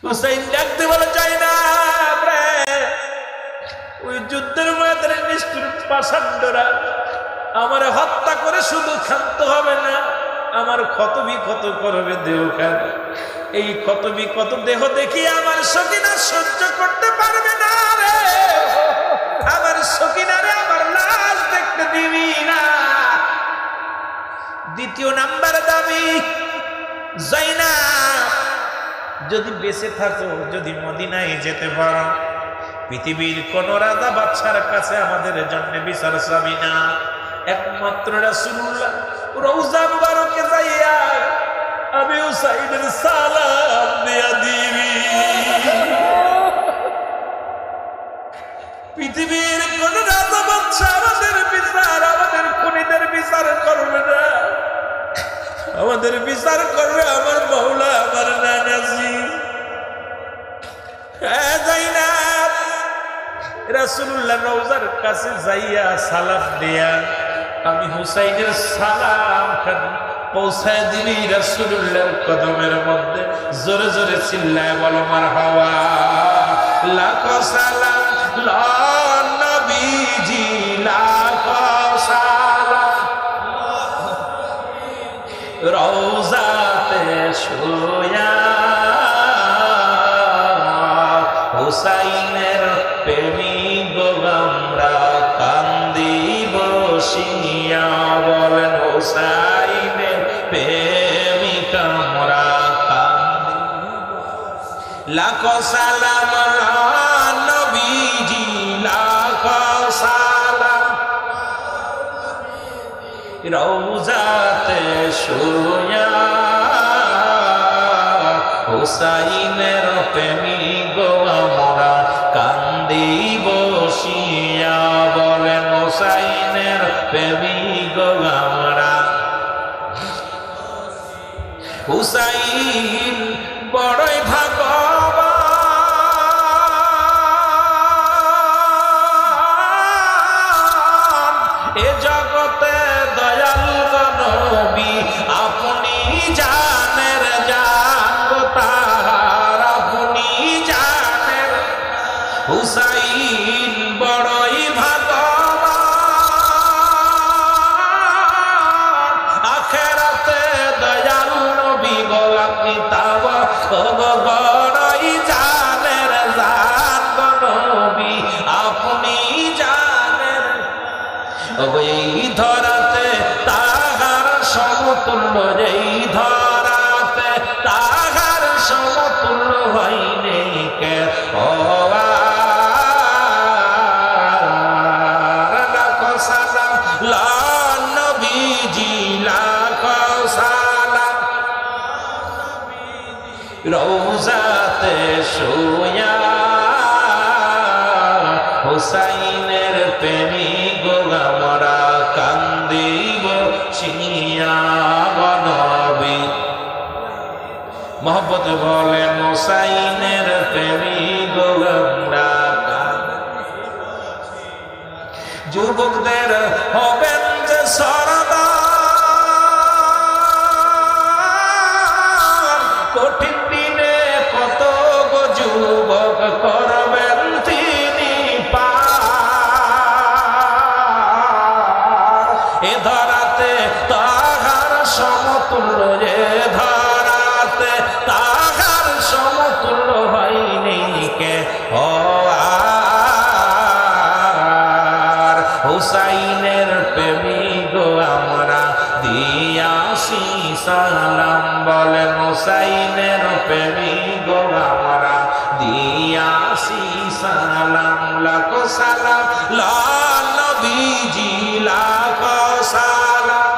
হুসাইন ডাকতে বলে চাই না রে, ওই যুদ্ধের ময়দানে নিষ্ঠুর পাষাণ্ডরা আমার হত্যা করে শুধু ক্ষান্ত হবে না, আমার ক্ষত বিক্ষত করবে দেহখান। এই ক্ষত বিক্ষত দেহ দেখি আমার সকিনা সহ্য করতে পারবে না রে, আমার সকিনারে আমার লাশ দেখতে দিবি না। দ্বিতীয় নাম্বার দাবি, যায়নাব যদি বেঁচে থাকো, যদি মদিনায় যেতে পারো, পৃথিবীর কোন রাজা বাদশার কাছে আমাদের জন্য বিচার চাবি না, একমাত্র রাসূলুল্লাহ রওজা মুবারকে যাইয়া আমি হুসাইনের সালাম দিয়া দিবি। পৃথিবীর কোন রাজা বাদশা আমাদের বিচার, আমাদের খুনিদের বিচার করবে না, আমাদের বিচার করবে আমার মাওলা, আমার নানাজি। যায়নাব রাসূলুল্লাহ রওজার কাছে যাইয়া সালাম দিয়া আমি হুসাইনের সালাম খানি পৌঁছায় দিবি রাসূলুল্লাহর কদমের মধ্যে। জোরে জোরে চিল্লায় বলো মারহাবা। লাখো সালাম নবীজি, লাখো সালাম রওজাতে শুয়া হুসাইনের প্রেমিক আমরা কান্দি বসিয়া। বলেন হুসাইনের প্রেমিক আমরা কান্দি। লাখো সালাম নবীজি, লাখো সালাম রওজাতে শুয়া হুসাইনের প্রেমিক আমরা কান্দি বসিয়া। বলেন হুসাইনের প্রেমিক আমরা। হুসাইন বড়ই ভাগ্যবান, এ জগতে দয়াল নবী আপনি জানের জান গো তাহার, আপনি জানের। হুসাইন বড়ই ভাগ্যবান, আখিরাতে দয়াল নবী গো আপনি তাও বড়ই জানের জান গো নবী আপনি জানের। এই ধরাতে তাহার সমতুল্য, এই ধরাতে তাহার সমতুল্য হয়নি কে। লাখো সালাম নবীজি, লাখো সালাম রওজাতে শুয়া হুসাইনের প্রেমিক আমরা কান্দি বসিয়া। নবী মোহব্বতে বলেন হুসাইনের প্রেমিক আমরা কান্দি। যুবকদের হবেন যে সরদার, কঠিন দিনে কত গো যুবক করবেন তিনি পার। এ ধরাতে তাহার সমতুল্য, এ ধরাতে তাহার সমতুল্য হয়নি কে। হুসাইনের প্রেমিক আমরা দিয়াছি সালাম। বলেন হুসাইনের প্রেমিক আমরা দিয়াছি সালাম। লাখো সালাম নবীজি, লাখো সালাম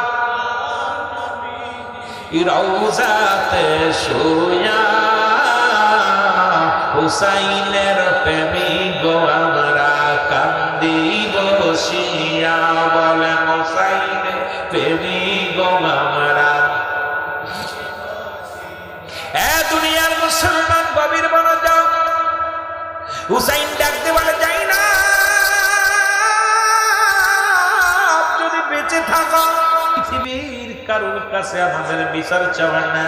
রওজাতে শুয়া হুসাইনের প্রেমিক আমরা কান্দি বসিয়া। বলেন হুসাইনের প্রেমিক আমরা। এ দুনিয়ার মুসলমান গভীর মনোযোগ, হুসাইন ডাকতে বলে যাই না, যদি বেঁচে থাকো পৃথিবীর কারোর কাছে আমাদের বিচার চাওয়ার না,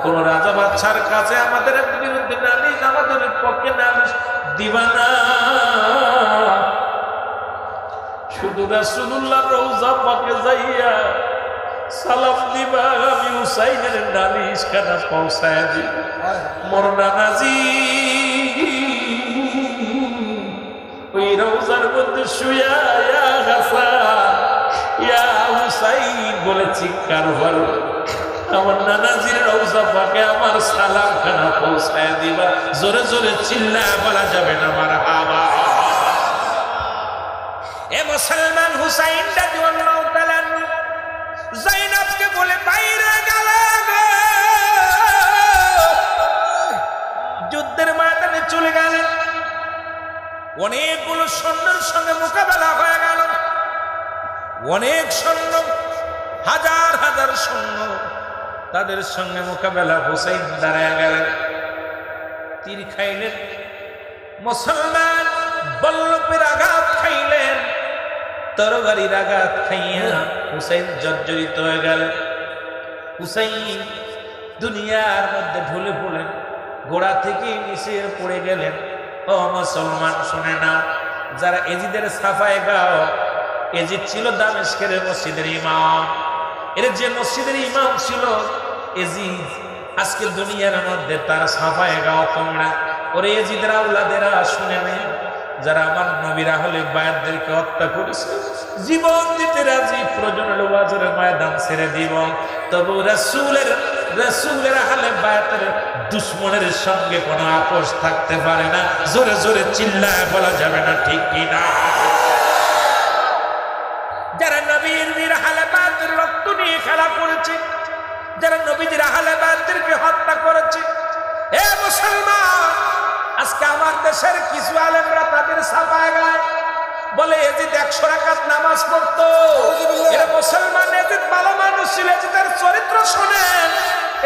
কোন রাজা বাদশার কাছে আমাদের বিরুদ্ধে না দিবা না, শুধু রাসূলুল্লাহ রওজা পাকে যাইয়া সালাম দিবা, আমি হুসাইনের নালিশ খানা পৌঁছায় দিব। মোর নানাজি ওই রওজার মধ্যে শুয়া ইয়া হাসান ইয়া হুসাইন বলে চিৎকার করো, আমার নানাজির রওজা পাকে আমার সালাম খানা পৌঁছায় দিবা। জোরে জোরে চিল্লায় বলা যাবে না মারহাবা। এ মুসলমান, হুসাইন রাদিয়াল্লাহু তাআলা যায়েনবকে বলে বাইরে গেলে, যুদ্ধের ময়দানে চলে গেলেন। অনেকগুলো সৈন্যের সঙ্গে মোকাবেলা হয়ে গেল, অনেক সৈন্য, হাজার হাজার সৈন্য, তাদের সঙ্গে মোকাবেলা। হুসাইন দাঁড়ায় গেলেন, তীর খাইলেন, মুসলমান বল্লভের আঘাত খাইলেন, তরবারির আঘাত খাইয়া হুসাইন জর্জরিত হয়ে গেলেন। হুসাইন দুনিয়ার মধ্যে ঢলে পড়লেন, ঘোড়া থেকে নিচে পড়ে গেলেন। ও মুসলমান শুনে নাও, যারা এজিদের সাফায়ে গাও, এজিদ ছিল দামেস্কের মসজিদের ইমাম। এর যে মসজিদের ইমাম ছিল এজিদ, আজকে দুনিয়ার মধ্যে তার সাফায়ে গাও তোমরা। ওরে এজিদের আওলাদেরা শুনে নেই, যারা আমার নবীর আহলে বায়াতদেরকে হত্যা করেছে, জীবন দিতে রাজি, প্রয়োজনের ওয়াজের ময়দান ছেড়ে দিব, তবু রাসূলের আহলে বায়াতের দুশমনের সঙ্গে কোনো আপোষ থাকতে পারে না। জোরে জোরে চিল্লায় বলা যাবে না ঠিক কি না? যারা নবীর আহলে বায়াতের রক্ত নিয়ে খেলা করেছে, যারা নবীর আহলে বায়াতদেরকে হত্যা করেছে, হে মুসলমান, আজকে আমার দেশের কিছু আলেমরা তাদের সাফায়ে গায়, বলে এজিদ 100 রাকাত নামাজ পড়তো। এরা মুসলমান, এজিদ ভালো মানুষ ছিল, এজিদের চরিত্র শোনেন।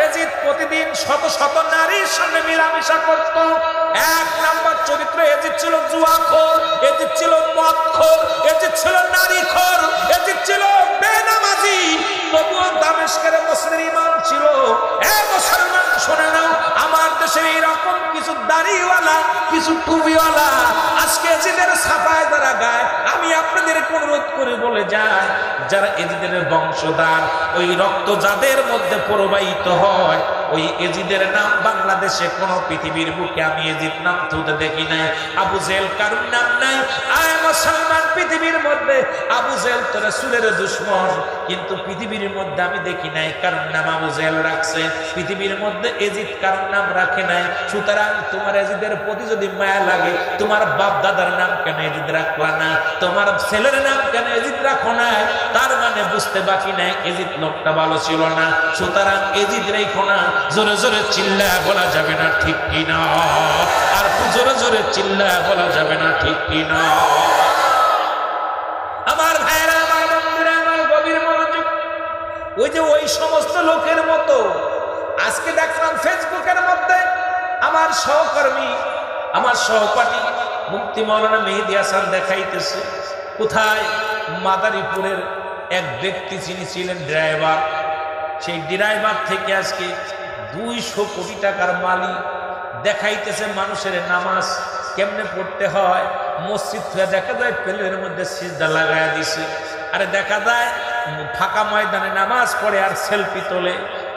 এজিদ প্রতিদিন শত শত নারীর সঙ্গে মিলামিশা করত। 1 নাম্বার চরিত্র এজিদ ছিল জুয়াখোর, এজিদ ছিল মদখোর, এজিদ ছিল নারীখোর, এজিদ ছিল বেনামাজি, তবুও দামেস্কের মসজিদের ইমাম ছিল। এ মুসলমান শুনে নাও, আমার দেশের এইরকম কিছু দাড়িওয়ালা, কিছু টুপিওয়ালা আজকে এজিদের সাফায়ে যারা গায়, আমি আপনাদের অনুরোধ করে বলে যাই, যারা এজিদের বংশধর, ওই রক্ত যাদের মধ্যে প্রবাহিত হয়, ওই এজিদের নাম বাংলাদেশে কোন পৃথিবীর বুকে আমি এজিদ নাম তুলতে দেখি নাই। আবু জেহেল কারুর নাম নাই। আয় মুসলমান, পৃথিবীর মধ্যে আবু জেহেল তো রাসূলের দুশমন, কিন্তু পৃথিবীর মধ্যে আমি দেখি নাই কারুর নাম আবু জেহেল রাখছে। পৃথিবীর মধ্যে এজিদ কারুর নাম রাখে নাই। সুতরাং তোমার এজিদের প্রতি যদি মায়া লাগে, তোমার বাপ দাদার নাম কেন এজিদ রাখলা না? তোমার ছেলের নাম কেন এজিদ রাখো না? তার মানে বুঝতে বাকি নাই এজিদ লোকটা ভালো ছিল না। সুতরাং এজিদ রেখো না। জোরে জোরে চিল্লায় বলা যাবে না ঠিক কি না? আর জোরে জোরে চিল্লায় বলা যাবে না ঠিক কি না? আমার ভাইরা, আমার বন্ধুরা, আমার গভীর মনোযোগ। ওই যে ওই সমস্ত লোকের মতো আজকে দেখলাম ফেসবুকের মধ্যে আমার সহকর্মী, আমার সহপাঠী মুফতি মাওলানা মেহেদী হাসান দেখাইতেছে, কোথায় মাদারীপুরের এক ব্যক্তি, যিনি ছিলেন ড্রাইভার, সেই ড্রাইভার থেকে আজকে 200 কোটি টাকার মালিক, দেখাইতেছে মানুষের নামাজ কেমনে পড়তে হয়। মসজিদ থেকে দেখা যায় প্লেনের মধ্যে সিজদা লাগায় দিছে, আরে দেখা যায় ফাঁকা ময়দানে নামাজ পড়ে আর সেলফি তোলে,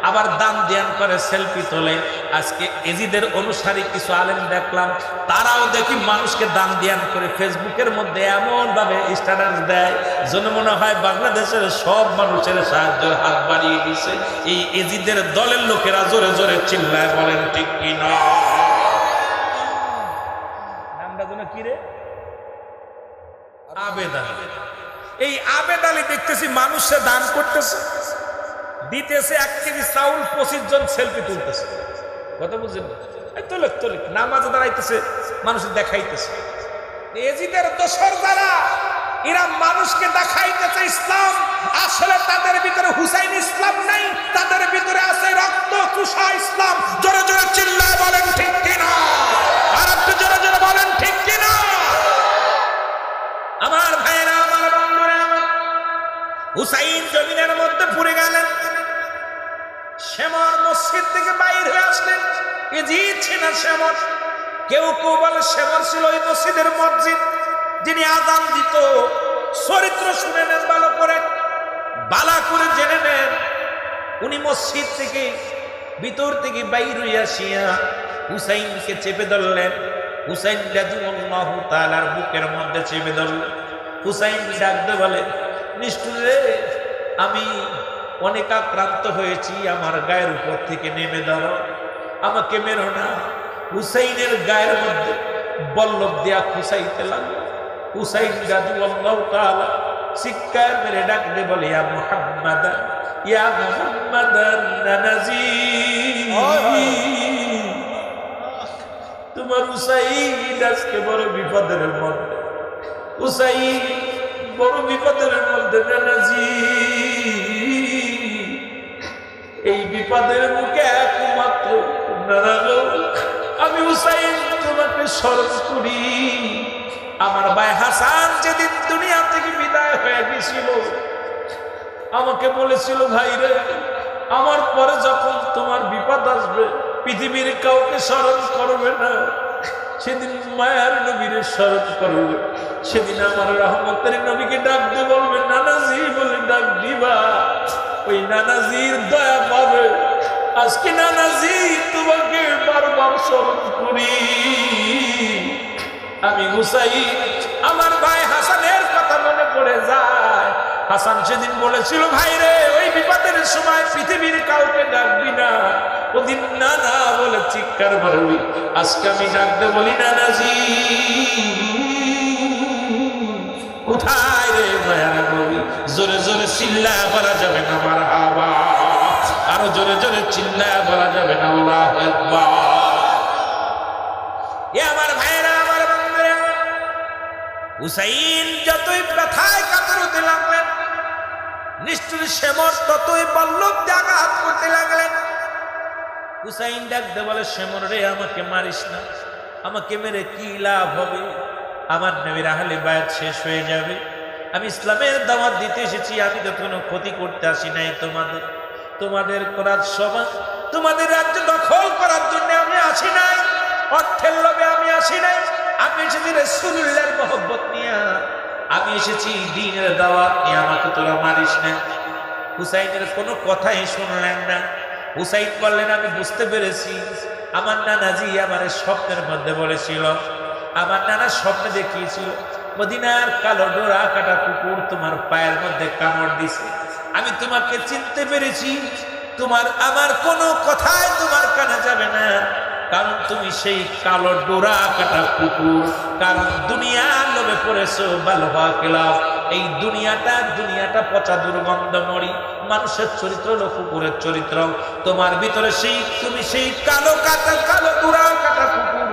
আবার দান ধ্যান করে সেলফি তোলে। আজকে এজিদের অনুসারী কিছু আলেম দেখলাম, তারাও দেখি মানুষকে দান ধ্যান করে ফেসবুকের মধ্যে এমন ভাবে স্ট্যাটাস দেয় যেন মনে হয় বাংলাদেশের সব মানুষের সাহায্যের হাত বাড়িয়ে দিছে এই এজিদের দলের লোকেরা। জোরে জোরে চিল্লায় বলেন ঠিক কি না? নামটা যেন কি রে? আবেদ আলী। এই আবেদ আলী দেখতেছি মানুষে দান করতেছে, দিতেছে 1 কেজি চাউল, 25 জন সেলফি তুলতেছে। কথা বুঝছেন? তোলে তোলে নামাজে দাঁড়াইতেছে, মানুষের দেখাইতেছে। এজিদের দোসর যারা, এরা মানুষকে দেখাইতেছে ইসলাম, আসলে তাদের ভিতরে হুসাইন ইসলাম নাই, তাদের ভিতরে আছে রক্ত চুষা ইসলাম। জোরে জোরে চিল্লায় বলেন ঠিক কিনা? আর একটু জোরে জোরে বলেন ঠিক কিনা? আমার ভাইরা, আমার বন্ধুরা, হুসাইন জমিনের মধ্যে পড়ে গেলেন। শ্যামর মসজিদ থেকে বাইর হয়ে আসলেন, এজিদ ছিলেন শ্যামর। কেউ কেউ বলে শেমর ছিল ওই মসজিদের মসজিদ, যিনি আযান দিত। চরিত্র শুনে নেন ভালো করে, বালা করে জেনে নেন। উনি মসজিদ থেকে ভিতর থেকে বাইর হইয়া আসিয়া হুসাইনকে চেপে ধরলেন। হুসাইন রাদিয়াল্লাহু তাআলার বুকের মধ্যে চেপে ধরলেন। হুসাইন ডাকতে বলে, নিষ্ঠুর রে, আমি অনেক আক্রান্ত হয়েছি, আমার গায়ের উপর থেকে নেমে ধরো, আমাকে মেরো না। হুসাইনের গায়ের মধ্যে বল্লভ দিয়া খুসাইতে লাগলো। হুসাইন রাদিয়াল্লাহু তাআলা চিৎকার মেরে ডাকতে বলে, ইয়া মুহাম্মাদ, ইয়া মুহাম্মাদান নানাজি। তোমার হুসাইন আজকে বড় বিপদের মধ্যে, হুসাইন বড় বিপদের মধ্যে নানাজি। এই বিপদের মুখে একমাত্র নানা গো, আমি হুসাইন তোমাকে স্মরণ করি। আমার ভাই হাসান যেদিন দুনিয়া থেকে বিদায় হয়ে গেছিল, আমাকে বলেছিল, ভাই রে, আমার পরে যখন তোমার বিপদ আসবে পৃথিবীর কাউকে স্মরণ করবে না, সেদিন মায়ার নবীর স্মরণ করবে। সেদিন আমার রহমতের নবীকে ডাকতে বলবে, নানাজি বলে ডাক দিবা, ওই নানাজির দয়া পাবে। আজকে নানাজি তোমাকে বারবার স্মরণ করি। আমি হুসাইন, আমার ভাই হাসানের কথা মনে পড়ে যায়। হাসান সেদিন বলেছিল, ভাই রে, ওই বিপদের সময় পৃথিবীর কাউকে ডাকবি না। ওদিন নানা বলে চিৎকার মারবি। আজকে আমি ডাকতে বলি, নানাজি কোথায় রে মায়ার নবী? জোরে জোরে চিল্লায় বলা যাবে না মারহাবা, আরো জোরে জোরে চিল্লায় বলা যাবে না আল্লাহু আকবার। এ আমার ভাইরা, আমার বন্ধুরা, হুসাইন যতই ব্যথায় কাতর হতে লাগলেন, নিষ্ঠুর শেমর ততই বল্লভ দিয়ে আঘাত করতে লাগলেন। হুসাইন ডাকতে বলে, শেমর রে, আমাকে মারিস না, আমাকে মেরে কি লাভ হবে? আমার নবীর আহলে বায়াত শেষ হয়ে যাবে। আমি ইসলামের দাওয়াত দিতে এসেছি, আমি তো কোনো ক্ষতি করতে আসি নাই তোমাদের। তোমাদের করার সভা, তোমাদের রাজ্য দখল করার জন্য আমি আসি নাই, অর্থের লোভে আমি আসি নাই। আমি এসেছি রাসূলুল্লাহর মহব্বত নিয়ে, আমি এসেছি দ্বীনের দাওয়াত নিয়ে, আমাকে তোরা মারিস না। হুসাইনের কোনো কথাই শুনলেন না। হুসাইন বললেন, আমি বুঝতে পেরেছি, আমার নানাজি আমার স্বপ্নের মধ্যে বলেছিল, আমার নানা স্বপ্নে দেখিয়েছিল মদিনার কালো ডোরা কাটা কুকুর তোমার পায়ের মধ্যে কামড় দিছে। আমি তোমাকে চিনতে পেরেছি, তোমার আমার কোনো কথাই তোমার কানে যাবে না, কারণ তুমি সেই কালো ডোরা কাটা কুকুর। কারণ দুনিয়ার লোভে পড়েছো, ভালো হওয়া খেলাম। এই দুনিয়াটা পচা দুর্গন্ধ মরি, মানুষের চরিত্র হলো কুকুরের চরিত্র। তোমার ভিতরে তুমি সেই কালো ডোরা কাটা কুকুর।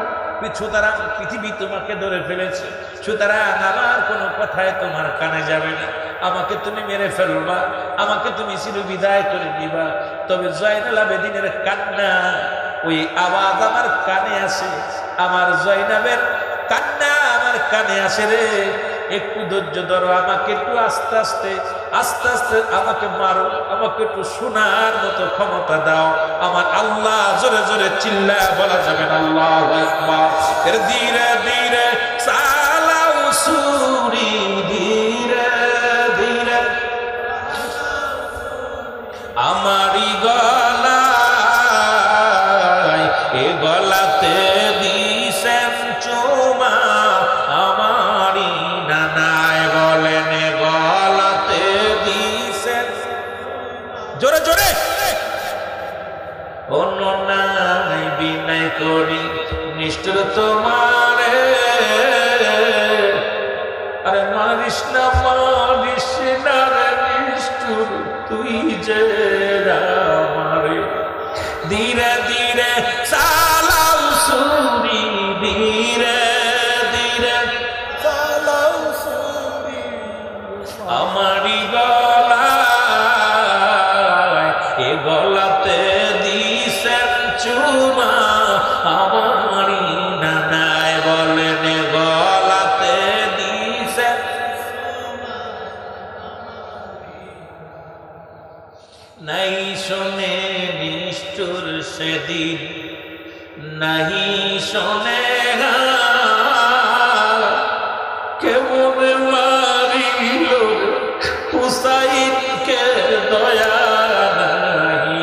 সুতরাং পৃথিবী তোমাকে ধরে ফেলেছে, সুতরাং আমার কোনো কথায় তোমার কানে যাবে না। আমাকে তুমি মেরে ফেলবা, আমাকে তুমি চির বিদায় করে দিবা। তবে জয়নাল আবেদিনের কান্না, ওই আওয়াজ আমার কানে আসে, আমার জয়নাবের কান্না আমার কানে আসে রে। একটু ধৈর্য ধরো, আমাকে একটু আস্তে আস্তে আমাকে মারো, আমাকে একটু শোনার মতো ক্ষমতা দাও। আমার আল্লাহ জোরে জোরে চিল্লায় বলা যাবে না আল্লাহু আকবার। এর ধীরে ধীরে চালাও সুরি, ধীরে ধীরে আমারই গলায়, এ গলাতে দিছেন চুমা আমারই নানায়। বলেন, এ গলাতে দিছেন, জোরে জোরে, অন্য নাই বিনয় করি নিষ্ঠুর তোমারে। আরে মারিস না রে নিষ্ঠুর, তুই যে আমারে। ধীরে ধীরে চালাও সুরি, ধীরে ধীরে চালাও সুরি আমারই গলায়, এ গলাতে দিছেন চুমা আমারই নানায়। বলেন, এ গলাতে দিছেন। নাই শোনে নিষ্ঠুর সেদিন, নাহি শোনে দয়া নাই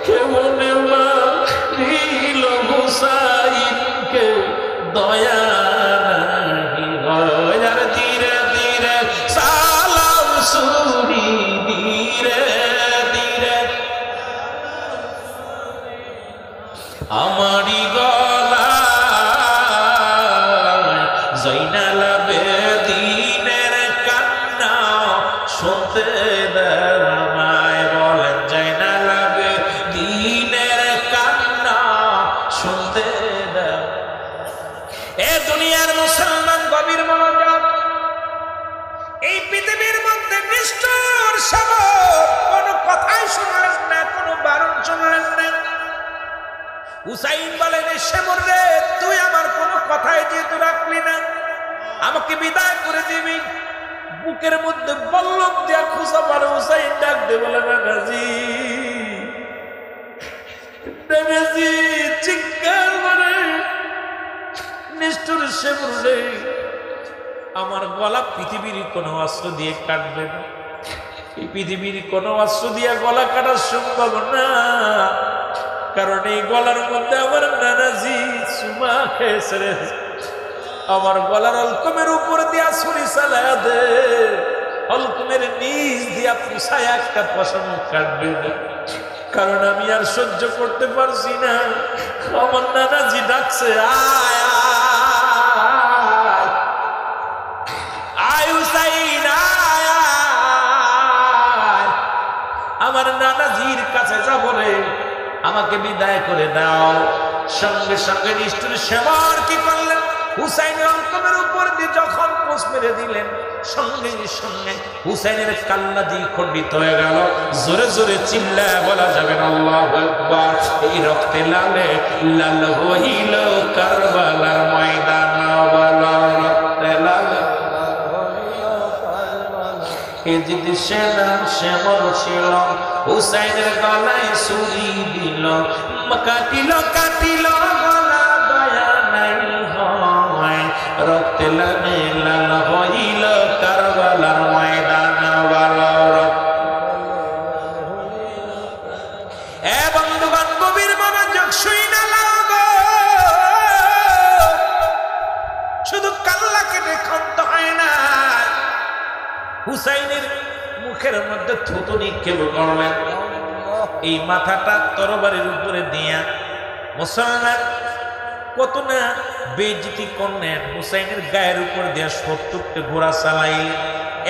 কেমনে মারিল হুসাইনকে দয়া নাই আর ধীরে ধীরে সালাম সুরি ধীরে ধীরে আমারি গলা জৈনাল আবেদিনের কান্না শুনতে আমায় বলেন জৈনাল আবেদিনের কান্না শুনতে দাও এ দুনিয়ার মুসলমান গভীর মনোযোগ এই পৃথিবীর মধ্যে নিষ্ঠুর শাবক কোনো কথাই শুনলেন না কোনো বারণ শুনলেন না হুসাইন বলেন শ্যামর রে তুই আমার কোনো কথাই যেহেতু রাখলি না আমাকে বিদায় করে দিবি বুকের মধ্যে বল্লম দিয়া খুঁজা পারে হুসাইন ডাক দে বলে নানাজি নানাজি চিৎকার করে নিষ্ঠুর শ্যামর রে আমার গলা পৃথিবীর কোনো অস্ত্র দিয়ে কাটবে না এই পৃথিবীর কোনো অস্ত্র দিয়ে গলা কাটা সম্ভব না কারণ এই গলার মধ্যে আমার নানাজি চুমা খেয়েছে আমার গলার অলকমের উপর দিয়া ছুরি চালায়া দে অলকমের নিচ দিয়া পুষায় একটা পশম কাটবে না কারণ আমি আর সহ্য করতে পারছি না আমার নানাজি ডাকছে আয় আয় আয় হুসাইন আয় আয় আমার নানাজির কাছে যাব রে আমাকে বিদায় করে দাও সঙ্গে সঙ্গে নিষ্ঠুর শ্যামর কি করলেন হুসাইনের অন্তমের উপর দিয়ে যখন পোষ মেরে দিলেন সঙ্গে সঙ্গে হুসাইনের কাল্লা দিয়ে খণ্ডিত হয়ে গেল জোরে জোরে চিল্লায় বলা যাবে না আল্লাহু আকবার এই রক্তে লালে লাল হইল কারবালার ময়দান বলা রক্তে লালে এজিদ সেনা শ্যামর ছিল হুসাইনের গলায় ছুরি দিল কাটিল কাটিল গলা দয়া নাই হয় রক্তে লালে লাল হইল কারবালার ময়দান বলা এ বন্ধুগণ গভীর মনোযোগ শুইনা লাগো শুধু কাল্লা কেটে খন্ত হয় না হুসাইনের মুখের মধ্যে থুতু নিক্ষেপ করলেন এই মাথাটা তরবারির উপরে দিয়া মুসলমান কত না বেইজ্জতি করলেন হুসাইনের গায়ের উপর দিয়া ৭০টা ঘোড়া চালাইলেন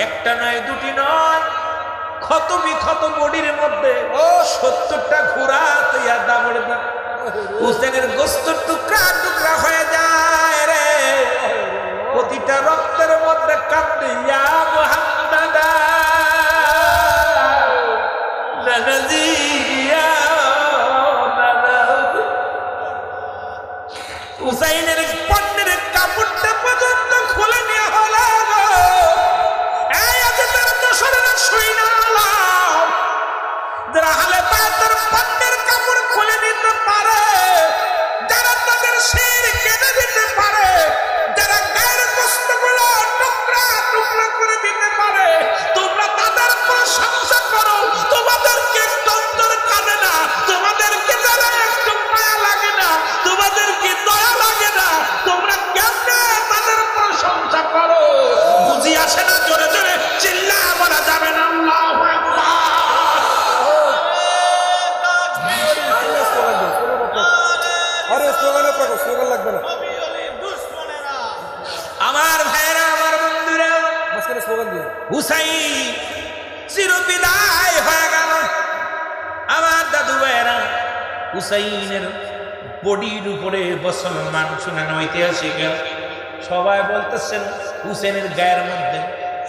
একটা নয় দুটি নয় ক্ষত বিক্ষত বডির মধ্যে ৭০টা ঘোড়া তৈয়া দাবড় হুসাইনের গোস্ত টুকরা টুকরা হয়ে যায় রে প্রতিটা রক্তের মধ্যে কাঁদে ইয়া মুহাম্মাদা নানাজি ইয়া নানাজি হুসাইনের পণ্যের কাপড়টা পর্যন্ত খুলে নেওয়া হলো এই আজকের দশরা শুই না যারা হালে পায়ের পণ্যের কাপড় খুলে নিতে পারে যারা তাদের শির কেটে দিতে পারে যারা গায়ের বস্তুগুলো টুকরা টুকরা করে দিতে পারে তোমরা তাদের প্রশংসা করো তোমাদেরকে একটু অন্তর কাঁদে না তোমাদেরকে যারা একটু মায়া লাগে না তোমাদেরকে দয়া লাগে না তোমরা কেমনে তাদের প্রশংসা করো বুঝি আসে না জোরে জোরে চিল্লা বলা যাবে না আল্লাহু আকবার আরে স্লোগান লাগবে না আমার ভাইরা আমার বন্ধুরা মাঝখানে স্লোগান দিয়ে হুসাইন চিরবিদায় হয়ে গেল আমার দাদু ভাইরা হুসাইনের বডির উপরে মুসলমান শুনেন ঐতিহাসিক সবাই বলতেছেন হুসেনের গায়ের মধ্যে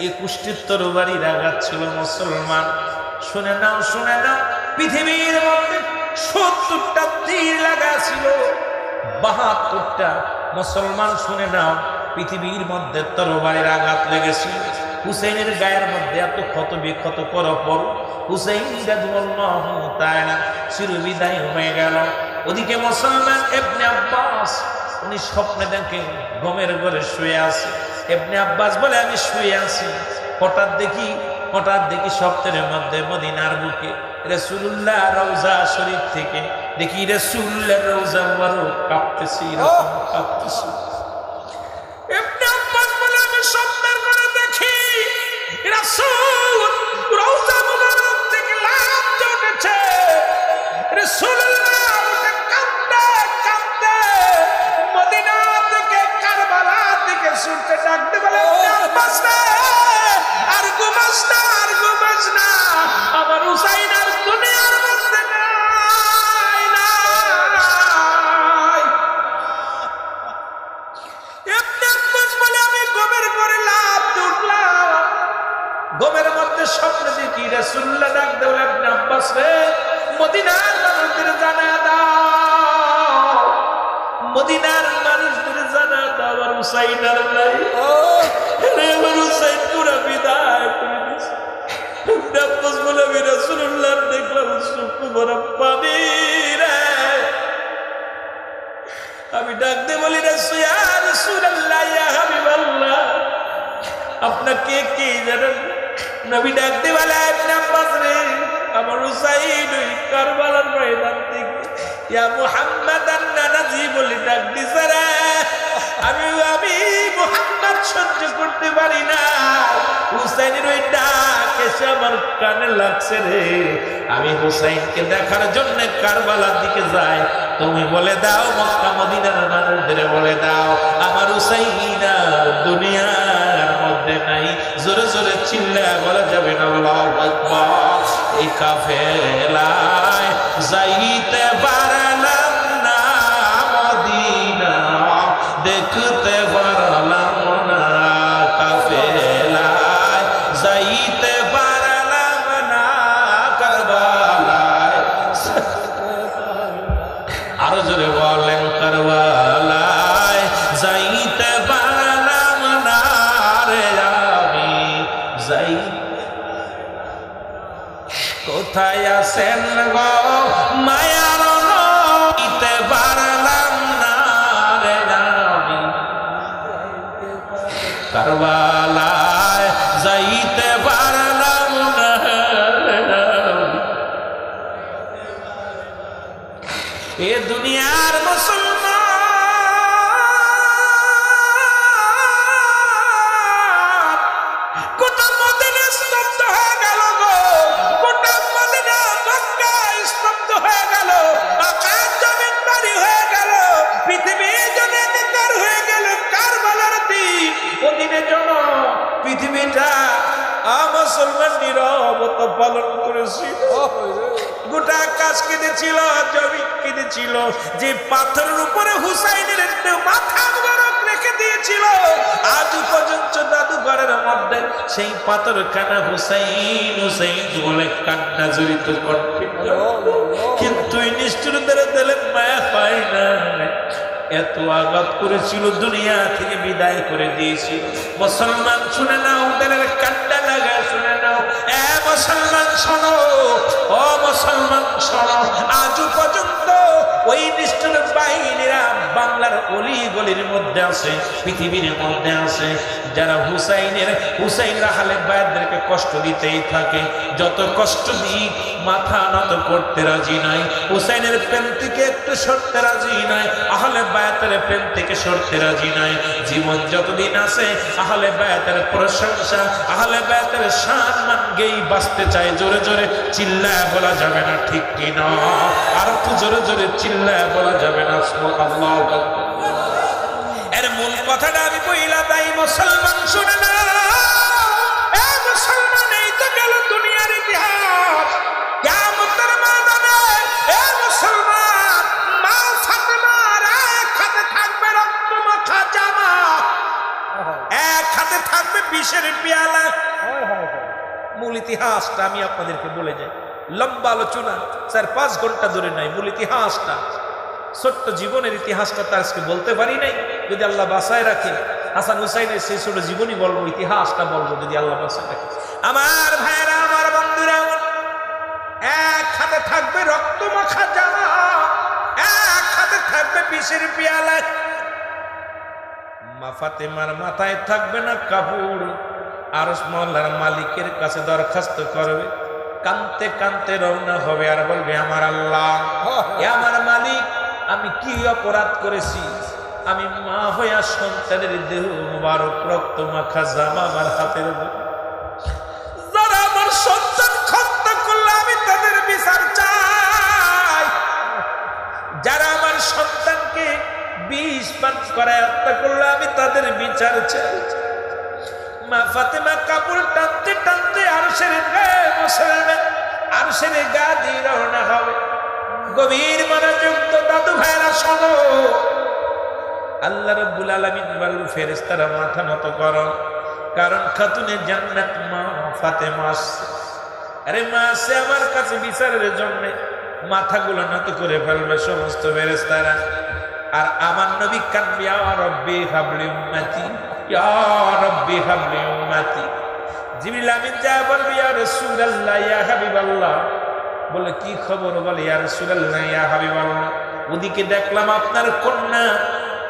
২১টি তরবারির আঘাত ছিল মুসলমান শুনে নাও পৃথিবীর মধ্যে ৭০টা তীর লাগা ছিল ৭২টা মুসলমান শুনে নাও পৃথিবীর মধ্যে তরবারির আঘাত লেগেছিল হুসাইনের গায়ের মধ্যে এত ক্ষত বিক্ষত করার পর হুসাইন রাদিয়াল্লাহু তাআলা চিরবিদায় হয়ে গেল ওদিকে মুসলমান ইবনে আব্বাস উনি স্বপ্নে দেখে ঘুমের ঘরে শুয়ে আছে ইবনে আব্বাস বলে আমি শুয়ে আছি হঠাৎ দেখি হঠাৎ দেখি সপ্তাহের মধ্যে মদিনার বুকে রাসূলুল্লাহ রওজা শরীফ থেকে দেখি রাসূলুল্লাহ রওজা মুবারক কাঁপতেছে, এরকম কাঁপতেছে। ইবনে আব্বাস বলে আমি স্বপ্নের করে দেখি রাসূল রওজা মুবারক থেকে লাফ দিয়ে উঠেছে। রাসূলুল্লাহ উঠে কাঁপতে কাঁপতে মদিনা থেকে কারবালা থেকে ছুটে ডাকতে বলে আব্বাস রে, আর ঘুমাস না, আর ঘুমাস না, আমার হুসাইন আর দুনিয়ার মধ্যে নাই, নাই। ইবনে আব্বাস বলে আমি ঘুমের পরে লাফ দিয়ে উঠলাম, ঘুমের মধ্যে স্বপ্ন দেখি রাসূলুল্লাহ ডাক দেন ইবনে আব্বাস রে, মদিনার মানুষদের জানা দাও, মদিনার মানুষদের জানা দাও আমার হুসাইন আর নাই, আমার হুসাইন পুরা বিদায় করে দিয়েছে। ইবনে আব্বাস বলে আমি রাসূলুল্লাহ দেখলাম চক্ষু ভরা পানি রে। আমি ডাক দিয়ে বলি ইয়া রাসূলুল্লাহ, ইয়া হাবিবাল্লাহ, আপনাকে কে জানেন? নবী ডাক দিয়ে বলে ইবনে আব্বাস রে, আমার হুসাইন ওই কারবালার ময়দান থেকে ইয়া মুহাম্মাদান নাজি বলে ডাক দিছে রে। আমি মুহাম্মদ সহ্য করতে পারি না, হুসাইনের ওই ডাক এসে আমার কানে লাগছে রে। আমি হুসাইনকে দেখার জন্য কারবালার দিকে যাই, তুমি বলে দাও মক্কা মদিনার মানুষদের বলে দাও আমার হুসাইন আর দুনিয়ার মধ্যে নাই। জোরে জোরে চিল্লা বলা যাবে না, আল্লাহু আকবার। এই কাফেলায় যাইতে পারলাম না মদিনা, দেখতে পারলাম না কাফেলায়, যাইতে পারলাম না কারবালায়। আরো জোরে বলেন কারবালায় যাইতে পারলাম না রে, আমি যাই। কোথায় আছেন গো মায়ার নইতে পারলাম না রে, আমি কারবালায় যাইতে পারলাম না রে। এ দুনিয়ার মুসলমান গোটা মদিনা স্তব্ধ হয়ে গেল গো, গোটা মদিনা মক্কা স্তব্ধ হয়ে গেল, আকাশ জমিন ভারী হয়ে গেল, পৃথিবী জনাধিকার হয়ে গেল। কারবালার দিন ওদিনের জন্য পৃথিবীটা মুসলমান নীরবতা পালন করেছিল। গোটা আকাশ কেঁদেছিল, জমিন কেঁদেছিল। যে পাথরের উপরে হুসাইনের মাথা মুবারক রেখে দিয়েছিল, আজ পর্যন্ত জাদুঘরের মধ্যে সেই পাথর কানা হুসাইন হুসাইন বলে কান্না জড়িত কণ্ঠে। কিন্তু নিষ্ঠুরদের দিলেন মায়া পায় না, এত আঘাত করেছিল, দুনিয়া থেকে বিদায় করে দিয়েছিল। মুসলমান শুনে নাও, ওদের কান্না লাগা শুনে নাও। এ মুসলমান শোনো, ও মুসলমান শোনো, আজ পর্যন্ত ওই নিষ্ঠুর বাহিনীরা বাংলার অলি গলির মধ্যে আছে, পৃথিবীর মধ্যে আছে, যারা হুসাইনের আহলে বায়াতদেরকে কষ্ট দিতেই থাকে। যত কষ্ট দিক মাথা নত করতে রাজি নাই, হুসাইনের প্রেম থেকে একটু সরতে রাজি নাই, আহলে বায়াতের প্রেম থেকে সরতে রাজি নাই। জীবন যতদিন আছে আহলে বায়াতের প্রশংসা, আহলে বায়াতের সম্মান গেই বাঁচতে চায়। জোরে জোরে চিল্লায় বলা যাবে না, ঠিক কি না? আর একটু জোরে জোরে চিল্লায় বলা যাবে না আল্লাহু আকবার। এর মূল কথাটা আমি কইলা তাই মুসলমান শুনে না। এ মুসলমান, এই তো গেল দুনিয়ার ইতিহাস। কিয়ামতের ময়দানে এ মুসলমান, মা ফাতেমার এক হাতে থাকবে রক্তমাখা জামা, এক হাতে থাকবে বিষের পেয়ালা। মূল ইতিহাসটা আমি আপনাদেরকে বলে যাই, লম্বা আলোচনা 4-5 ঘন্টা ধরে নাই। মূল ইতিহাসটা, ছোট্ট জীবনের ইতিহাসটা তার আজকে বলতে পারি নাই। যদি আল্লাহ বাঁচায় রাখে, হাসান হুসাইনের সেই ছোট জীবনী বলবো, ইতিহাসটা বলবো যদি আল্লাহ বাঁচায় রাখে। আমার ভাইরা, আমার বন্ধুরা, এক হাতে থাকবে রক্তমাখা জামা, এক হাতে থাকবে বিষের পেয়ালা। মা ফাতেমার মাথায় থাকবে না কাপড়, আরশ মহল্লার মালিকের কাছে দরখাস্ত করবে, কানতে কানতে রওনা হবে আর বলবে, আমার আল্লাহ, এ আমার মালিক, আমি কি অপরাধ করেছি? আমি মা হইয়া সন্তানের দেহ মুবারক রক্ত মাখা জামা আমার হাতের মধ্যে, যারা আমার সন্তান হত্যা করলে আমি তাদের বিচার চাই। যারা আমার সন্তানকে বিষ পান করায় হত্যা করলে আমি তাদের বিচার চাই। মা ফাতেমা কাপড় টানতে টানতে আরশের গায়ে বসবেন, আরশের গা দিয়ে রওনা হবে। গভীর মনোযোগ তো দাদু ভাইরা শোনো, আল্লাহ রাব্বুল আলামিন বলেন, ফেরেশতারা মাথা নত করো, কারণ খাতুনে জান্নাত মা ফাতেমা আসছে। আরে মা আসছে আমার কাছে বিচারের জন্য, মাথাগুলো নত করে ফেলবে সমস্ত ফেরেশতারা। আর আমার নবী কানবে, ইয়া রাব্বি হাবলি উম্মতি, ইয়া রাব্বি হাবলি উম্মতি। জিবরিল আমিন যা বলবে, ইয়া রাসূলুল্লাহ, ইয়া হাবিবাল্লাহ। বলে কি খবর? বলে, ইয়া রাসূলুল্লাহ, ইয়া হাবিবাল্লাহ, ওদিকে দেখলাম আপনার কন্যা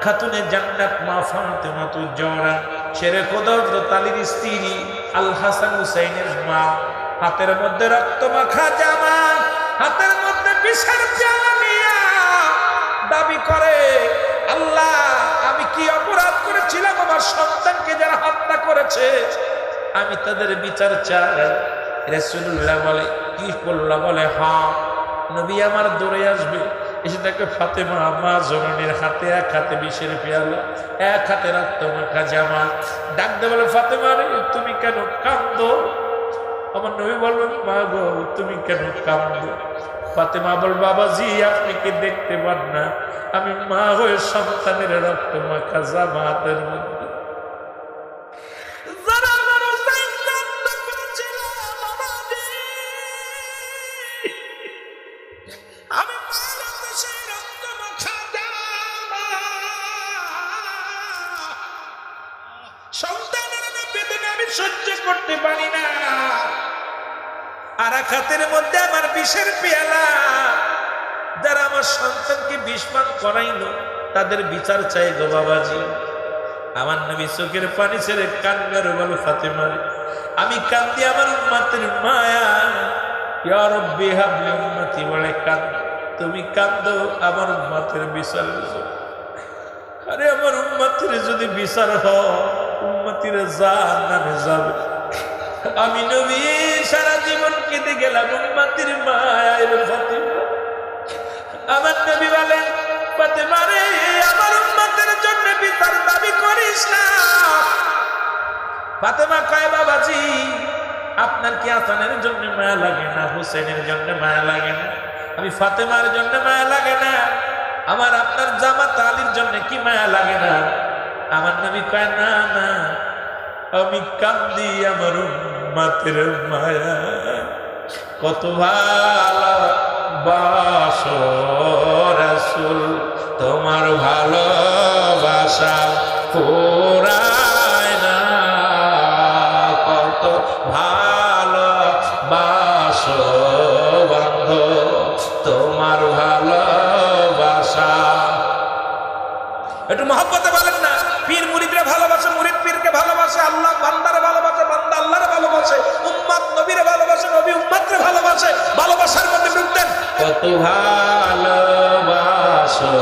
খাতুনে জান্নাত মা ফাতেমাতুজ জোহরা শেরে খোদা হযরত আলীর স্ত্রী আল হাসান হুসাইনের মা, হাতের মধ্যে রক্ত মাখা জামা, হাতের মধ্যে বিষের পেয়ালা নিয়া দাবি করে, আল্লাহ, আমি কি অপরাধ করেছিলাম? আমার সন্তানকে যারা হত্যা করেছে আমি তাদের বিচার চাই। রাসূলুল্লাহ বলে, কি বললা? বলে, হ্যাঁ, নবী আমার দৌড়ে আসবে, এসে দেখে ফাতেমা মা জননীর হাতে এক হাতে বিষের পেয়ালা, এক হাতে রক্ত মাখা জামা। ডাকতে বলে, ফাতেমা রে, তুমি কেন কাঁদো? আমার নবী বলবেন, মা গো, তুমি কেন কাঁদো? ফাতেমা বল, বাবাজি, আপনি কি দেখতে পান না আমি মা হয়ে সন্তানের রক্ত মাখা জামা হাতের মধ্যে? সহ্য করতে পারি না, আর এক হাতের মধ্যে আমার বিষের পেয়ালা। যারা আমার সন্তানকে বিষ পান করাইলো তাদের বিচার চাই গো বাবাজি। আমার নবী চোখের পানি ছেড়ে কান্নার বল, ফাতেমা রে, আমি কান্দি আমার উম্মতের মায়া, ইয়া রাব্বি হাবলি উম্মতি বলে কান্দ, তুমি কান্দো আমার উম্মতের বিচার। আরে আমার উম্মতের যদি বিচার হয়, উম্মতিরা জান্নাতে যাবে। আমি নবী সারা জীবন কেঁদে গেলাম উম্মতির মায়ায় ফাতেমা। আমার নবী বলেন, ফাতেমা রে, আমার উম্মতের জন্য বিচার দাবি করিস না। ফাতেমা কয়, বাবাজি, আপনার কি হাসানের জন্য মায়া লাগে না? হুসেনের জন্য মায়া লাগে না? আমি ফাতেমার জন্য মায়া লাগে না? আমার আপনার জামাত আলীর জন্য কি মায়া লাগে না? আমার নবী কয়, না না, আমি কান্দি আমার উম্মতের মায়া। কত ভালোবাসো রাসূল, তোমার ভালোবাসা ফুরায় না। কত ভালোবাসো বান্ধব, তোমার ভালোবাসা। একটু মহব্বতে বলেন না, পীর মুরিদরে ভালোবাসে, মুরিদ পীরকে ভালোবাসে, আল্লাহ বান্দারে ভালোবাসে, বান্দা আল্লাহরে ভালোবাসে, উম্মত নবীরে ভালোবাসে, নবী উম্মতরে ভালোবাসে। ভালোবাসার মধ্যে ঢুকতেন। কত ভালোবাসো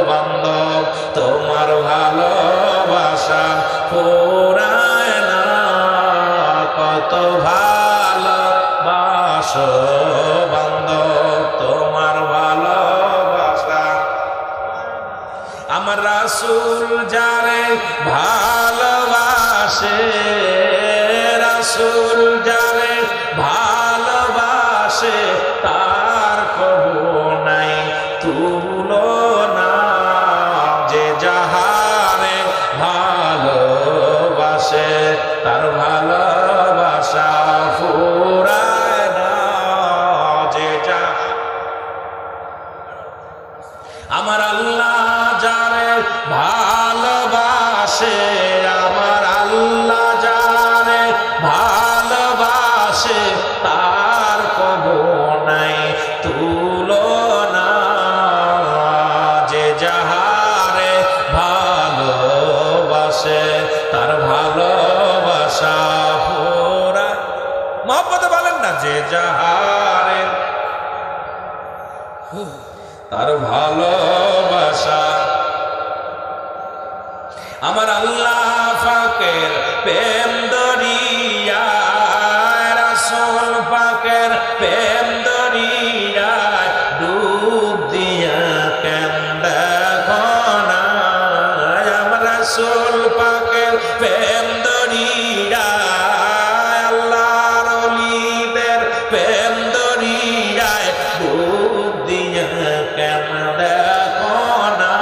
বান্দব, তোমার ভালোবাসা ফুরায় না। কত ভালোবাসো বান্দব, তোমার ভালোবাসা। আমার রাসূল যারে ভালোবাসে, রাসূল যারে ভালোবাসে, তার কবু নাই তুলনা। যে যাহারে ভালোবাসে, তার ভালোবাসা ফুরায় না। যে যা আমার আল্লাহ যারে ভালোবাসে, আমার আল্লাহ যারে ভালোবাসে, তার কবু নাই তুলনা। যে যাহারে ভালোবাসে, তার ভালোবাসা যে যাহারে তার ভালোবাসা আমার আল্লাহ পাকের প্রেম দরিয়া রাসূল পাকের প্রেম দরিয়া ডুব দিয়া কেন দেখো না আমার রাসূল পাকের প্রেম দরিয়া আল্লাহর ওলিদের প্রেম দরিয়ায় ডুব দিয়া কেন দেখো না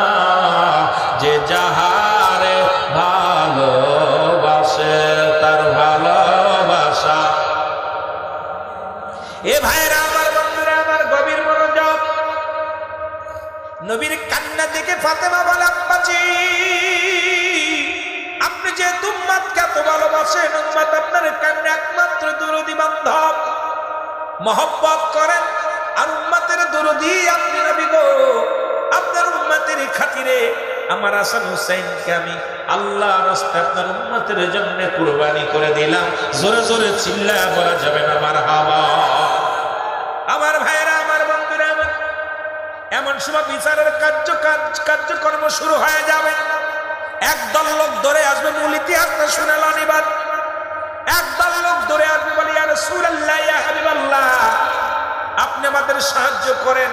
যে যাহারে ভালোবাসে তার ভালোবাসা এ ভাইরা আমার বন্ধুরা আমার গভীর মনোযোগ নবীর কান্না দেখে ফাতেমা বলে আব্বাজি আপনি যে উম্মতকে এত ভালোবাসেন উম্মত আপনার কান্না একমাত্র দরদি বান্ধব মহব্বত করেন আর উম্মতের দরদি আপনি নবী গো আপনার উম্মতের খাতিরে আমার হাসান হুসাইনকে আমি আল্লাহর রাস্তায় আপনার উম্মতের জন্য কুরবানি করে দিলাম জোরে জোরে চিল্লায়া বলা যাবে না মারহাবা আমার ভাইরা আমার বন্ধুরা আমার এমন সময় বিচারের কার্যকর্ম শুরু হয়ে যাবে একদল লোক ধরে আসবে মূল ইতিহাসটা শুনে লন এবার একদল লোক ধরে আসবে বলে ইয়া রাসূলুল্লাহ ইয়া হাবিবাল্লাহ আপনি আমাদের সাহায্য করেন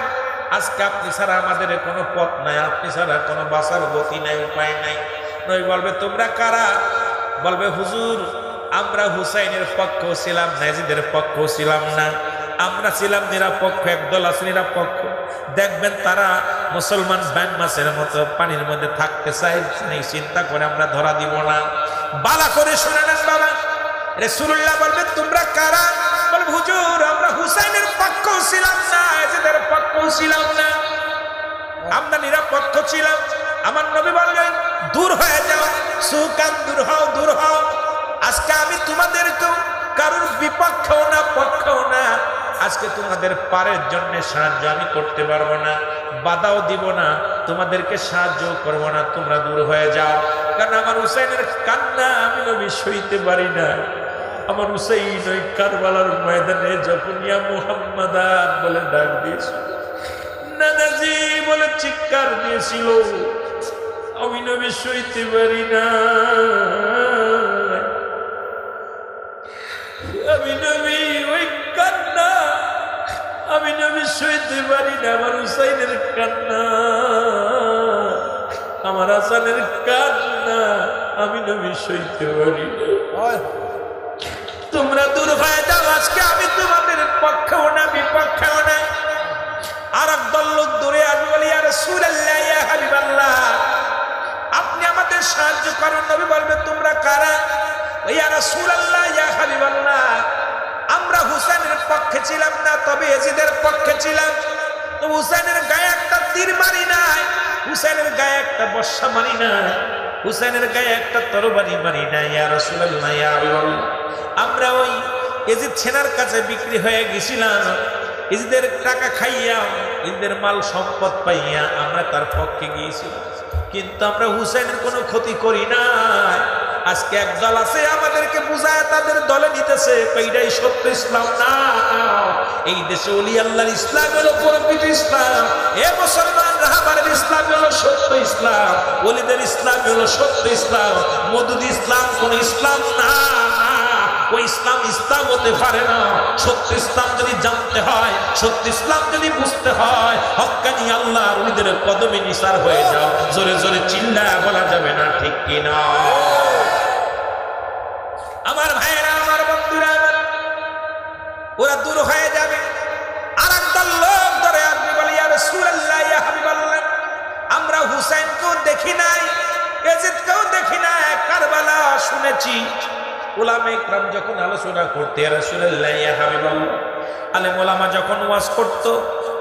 আজকে আপনি ছাড়া আমাদের কোনো পথ নাই আপনি ছাড়া কোনো বাঁচার গতি নাই উপায় নাই নই বলবে তোমরা কারা বলবে হুজুর আমরা হুসাইনের পক্ষ ছিলাম না ইয়াজিদের পক্ষ ছিলাম না আমরা ছিলাম নিরপেক্ষ একদল আছে নিরপেক্ষ দেখবেন তারা মুসলমান ব্যান মাছের মতো পানির মধ্যে থাকতে চাই চিন্তা করে আমরা ধরা দিব না বালা করে শুনে নেন বাবা রাসূলুল্লাহ বলবে তোমরা কারা বলবে হুজুর আমরা হুসাইনের পক্ষ ছিলাম না ইয়াজিদের পক্ষ ছিলাম না আমরা নিরপেক্ষ ছিলাম আমার নবী বললেন দূর হয়ে যাও সুকান দূর হও আজকে আমি তোমাদেরকে কারোর বিপক্ষেও না পক্ষেও না আজকে তোমাদের পারের জন্য সাহায্য আমি করতে পারবো না বাধাও দিব না তোমাদেরকে সাহায্য করবো না তোমরা দূর হয়ে যাও কারণ আমার হুসাইনের কান্না আমি নবী সইতে পারি না আমার হুসাইন ওই কারবালার ময়দানে যখন ইয়া মুহাম্মাদান বলে ডাক দিয়েছিল নানাজি বলে চিৎকার দিয়েছিল আমি নবী সইতে পারি না আমি নবী ওই কান্না আমি নবী সইতে পারি না আমার হুসাইনের কান্না আমার হাসানের কান্না আমি নবী সইতে পারি না তোমরা দূর হয়ে যাও আজকে আমি তোমাদের পক্ষেও না বিপক্ষেও না আর একদল লোক দূরে আসবে বলে ইয়া রাসূলুল্লাহ ইয়া হাবিবাল্লাহ আপনি আমাদের সাহায্য করুন নবী বলবে তোমরা কারা ইয়া রাসূলুল্লাহ ইয়া হাবিবাল্লাহ আমরা হুসাইনের পক্ষে ছিলাম না তবে ইয়াজিদের পক্ষে ছিলাম তো হুসাইনের গায়ে একটা তীর মারি নাই হুসাইনের গায়ে একটা বর্ষা মারি নাই হুসাইনের গায়ে একটা তরবারি মারি নাই ইয়া রাসূলুল্লাহ ইয়া হাবিবাল্লাহ আমরা ওই ইয়াজিদ সেনার কাছে বিক্রি হয়ে গেছিলাম ইয়াজিদের টাকা খাইয়া ইয়াজিদের মাল সম্পদ পাইয়া আমরা তার পক্ষে গিয়েছিলাম কিন্তু আমরা হুসাইনের কোনো ক্ষতি করি নাই আজকে একদল আছে আমাদেরকে বুঝায় তাদের দলে নিতেছে এইটাই সত্য ইসলাম না এই দেশে ওলি আল্লাহর ইসলাম হলো প্রকৃত ইসলাম এ মুসলমান রাহবারের ইসলাম হলো সত্য ইসলাম ওলিদের ইসলাম হলো সত্য ইসলাম মওদুদি ইসলাম কোন ইসলাম না ওই ইসলাম ইসলাম হতে পারে না সত্য ইসলাম যদি জানতে হয় সত্য ইসলাম যদি বুঝতে হয় হক্কানি আল্লাহর ওলিদের কদমে নিসার হয়ে যাও জোরে জোরে চিল্লায়া বলা যাবে না ঠিক কিনা আমার ভাইরা আমার বন্ধুরা ওরা দূর হয়ে যাবে আর একদল লোক ধরে আসবে বলে ইয়া রাসূলুল্লাহ ইয়া হাবিবাল্লাহ আমরা হুসাইনকেও দেখি নাই ইয়াজিদকেও দেখি নাই কারবালা শুনেছি উলামা ইকরাম যখন আলোচনা করতে ইয়া রাসূলুল্লাহ ইয়া হাবিবাল্লাহ আলেম ওলামা যখন ওয়াজ করত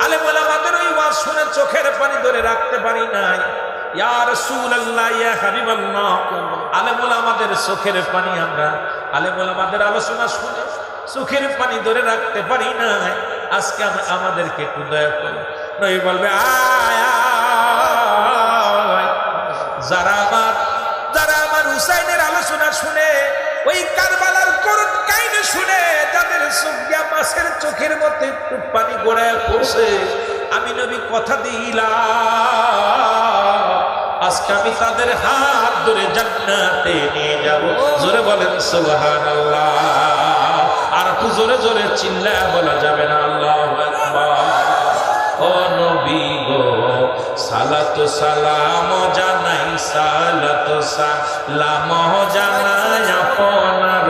আলেম ওলামাদের ওই ওয়াজ শুনে চোখের পানি ধরে রাখতে পারি নাই ইয়া রাসূলুল্লাহ ইয়া হাবিবাল্লাহ আলেম ওলামাদের চোখের পানি আমরা আলেম ওলামাদের আলোচনা শুনে চোখের পানি ধরে রাখতে পারি না আজকে আমাদেরকে একটু দয়া করুন নবী বলবে আয় যারা আমার হুসাইনের আলোচনা শুনে ওই কারবালার করুণ কাহিনী শুনে যাদের চোখ দিয়া মাছের চোখের মধ্যে একটু পানি গড়ায় পড়ছে, আমি নবী কথা দিলাম আজকে আমি তাদের হাত ধরে জান্নাতে নিয়ে যাব। জোরে বলেন সুবহানাল্লাহ। আর একটু জোরে জোরে চিল্লায় বলা যাবে না আল্লাহু আকবার। ও নবী গো সালাতু সালাম জানাই, সালাতু সালাম জানাই আপনার